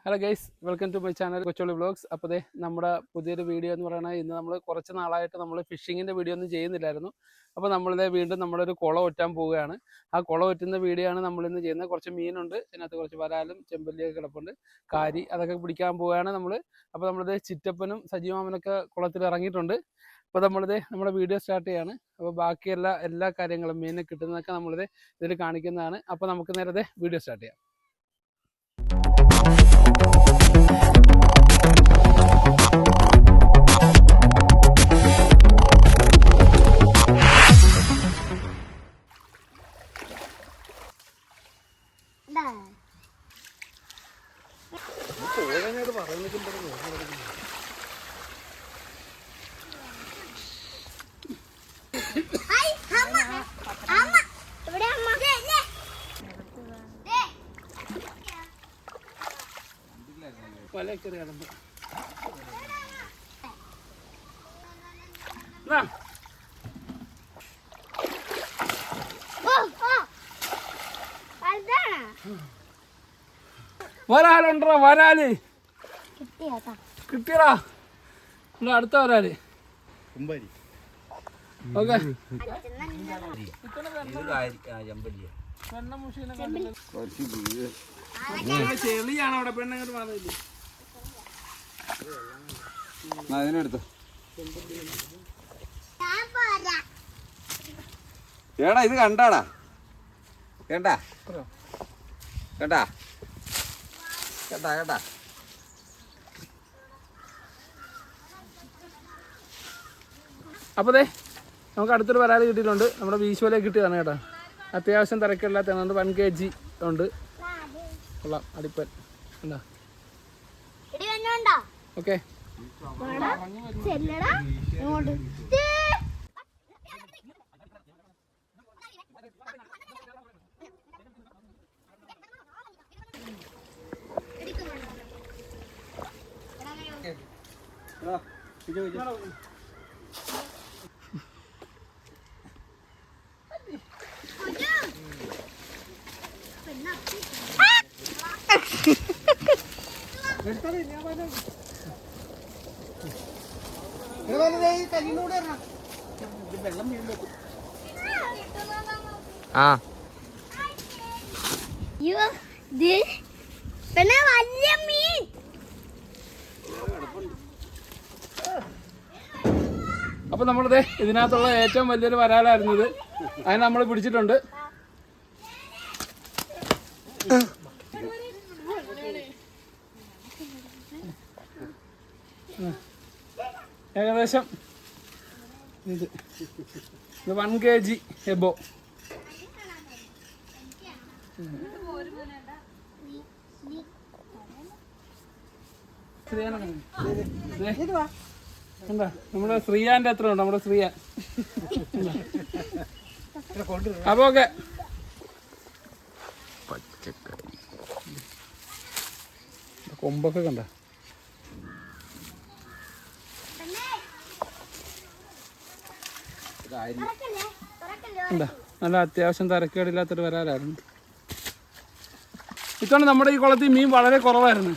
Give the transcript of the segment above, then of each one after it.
Hello guys, welcome to my channel Kocholi vlogs. അപ്പോൾ നമ്മുടെ പുതിയൊരു വീഡിയോ എന്ന് പറയുന്നത്, ഇന്ന് നമ്മൾ കുറച്ച് നാളായിട്ട് നമ്മൾ ഫിഷിങ്ങിൻ്റെ വീഡിയോ ഒന്നും ചെയ്യുന്നില്ലായിരുന്നു. അപ്പോൾ വീണ്ടും നമ്മളൊരു കുളം ഒറ്റാൻ പോവുകയാണ്. ആ കുളം ഒറ്റുന്ന വീഡിയോ ആണ് നമ്മളിന്ന് ചെയ്യുന്നത്. കുറച്ച് മീനുണ്ട്, അതിനകത്ത് കുറച്ച് വരാലും ചെമ്പല്ലിയൊക്കെ കിടപ്പുണ്ട്, കാരി അതൊക്കെ പിടിക്കാൻ പോവുകയാണ് നമ്മൾ. അപ്പോൾ ചിറ്റപ്പനും സജീവമാമനൊക്കെ കുളത്തിൽ ഇറങ്ങിയിട്ടുണ്ട്. അപ്പോൾ നമ്മുടെ വീഡിയോ സ്റ്റാർട്ട് ചെയ്യാണ്. അപ്പോൾ ബാക്കിയുള്ള എല്ലാ കാര്യങ്ങളും മീനെ കിട്ടുന്നതൊക്കെ ഇതിൽ കാണിക്കുന്നതാണ്. അപ്പോൾ നമുക്ക് നേരത്തെ വീഡിയോ സ്റ്റാർട്ട് ചെയ്യാം. വരാലുണ്ടോ? വരാല് കിട്ടിയടാ. അടുത്ത വരാല്. ഓക്കെ, ചെളിയാണ് അവിടെ. പെണ്ണങ്ങോട്ട് മാറിയില്ലേ? അതിനെടുത്തു. ഏടാ ഇത് കണ്ടാടാ? കേട്ടാ കേട്ടാ കേട്ടാ കേട്ടാ. അപ്പോൾ നമുക്ക് അടുത്തൊരു വരാല് കിട്ടിയിട്ടുണ്ട്. നമ്മുടെ വീശുവല കിട്ടിയതാണ് കേട്ടോ. അത്യാവശ്യം തിരക്കില്ലാത്തതുകൊണ്ട് 1 kg ഉണ്ട്. കൊള്ളാം, അടിപ്പൻ. എന്താ ഓക്കെ. അപ്പൊ ഇതിനകത്തുള്ള ഏറ്റവും വലിയൊരു വരാലായിരുന്നു ഇത്. അതിനെ നമ്മൾ പിടിച്ചിട്ടുണ്ട്. ഏകദേശം ഇത് 1 kg എബോ. എന്താ നമ്മുടെ ശ്രീയാന്റെ എത്ര ഉണ്ട്? നമ്മുടെ ശ്രീയാൻ. അപ്പൊ ഓക്കെ, കൊമ്പൊക്കെ കണ്ട. എന്താ നല്ല അത്യാവശ്യം തരക്കേടില്ലാത്തൊരു വരാലായിരുന്നു. ഇത്തവണ നമ്മുടെ ഈ കുളത്തിൽ മീൻ വളരെ കുറവായിരുന്നു.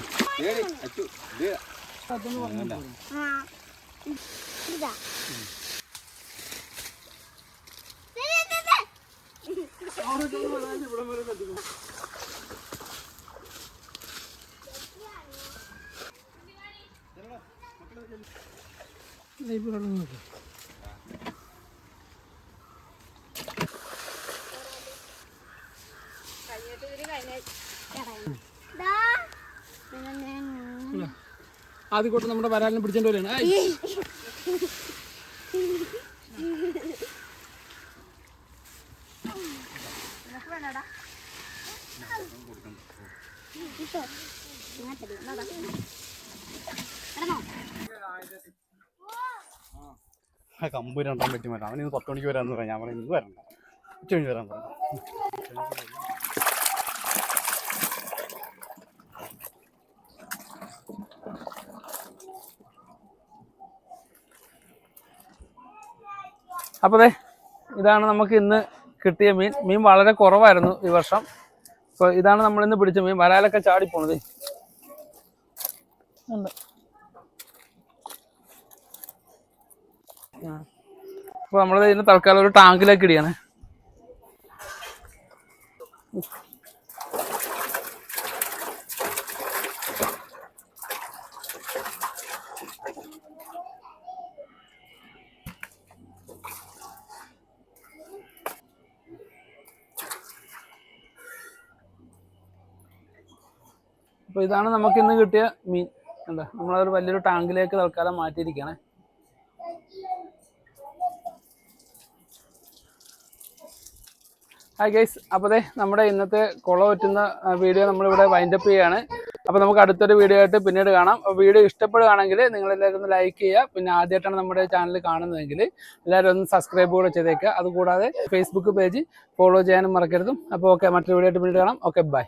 ആദ്യം കൂട്ട് നമ്മുടെ വരാലിനെ പിടിച്ചോണ്ട് വരികയാണ്. കമ്പ് രണ്ടാൻ പറ്റി മാറ്റാം. അവന് 10 മണിക്ക് വരാമെന്ന് പറയാം. ഞാൻ പറഞ്ഞു ഇന്ന് വരണ്ട, ഉച്ച കഴിഞ്ഞ് വരാൻ പറഞ്ഞു. അപ്പോൾ ഇതാണ് നമുക്ക് ഇന്ന് കിട്ടിയ മീൻ. മീൻ വളരെ കുറവായിരുന്നു ഈ വർഷം. അപ്പോൾ ഇതാണ് നമ്മളിന്ന് പിടിച്ച മീൻ. വരാലൊക്കെ ചാടിപ്പോണത്. ഉണ്ട്. അപ്പോൾ നമ്മളത് ഇതിന് തൽക്കാലം ഒരു ടാങ്കിലേക്ക് ഇടിയാണ്. അപ്പോൾ ഇതാണ് നമുക്ക് ഇന്ന് കിട്ടിയ മീൻ. കണ്ടോ, നമ്മളതൊരു വലിയൊരു ടാങ്കിലേക്ക് തൽക്കാലം മാറ്റിയിരിക്കുകയാണ്. ഹായ് ഗൈസ്, അപ്പോൾ നമ്മുടെ ഇന്നത്തെ കുളം പറ്റുന്ന വീഡിയോ നമ്മളിവിടെ വൈൻഡപ്പ് ചെയ്യുകയാണ്. അപ്പോൾ നമുക്ക് അടുത്തൊരു വീഡിയോ ആയിട്ട് പിന്നീട് കാണാം. അപ്പോൾ വീഡിയോ ഇഷ്ടപ്പെടുകയാണെങ്കിൽ നിങ്ങളെല്ലാവരും ഒന്ന് ലൈക്ക് ചെയ്യുക. പിന്നെ ആദ്യമായിട്ടാണ് നമ്മുടെ ചാനൽ കാണുന്നതെങ്കിൽ എല്ലാവരും ഒന്ന് സബ്സ്ക്രൈബ് കൂടെ ചെയ്തേക്കുക. അതുകൂടാതെ ഫേസ്ബുക്ക് പേജ് ഫോളോ ചെയ്യാനും മറക്കരുതും. അപ്പോൾ ഓക്കെ, മറ്റൊരു വീഡിയോ ആയിട്ട് പിന്നീട് കാണാം. Okay, by.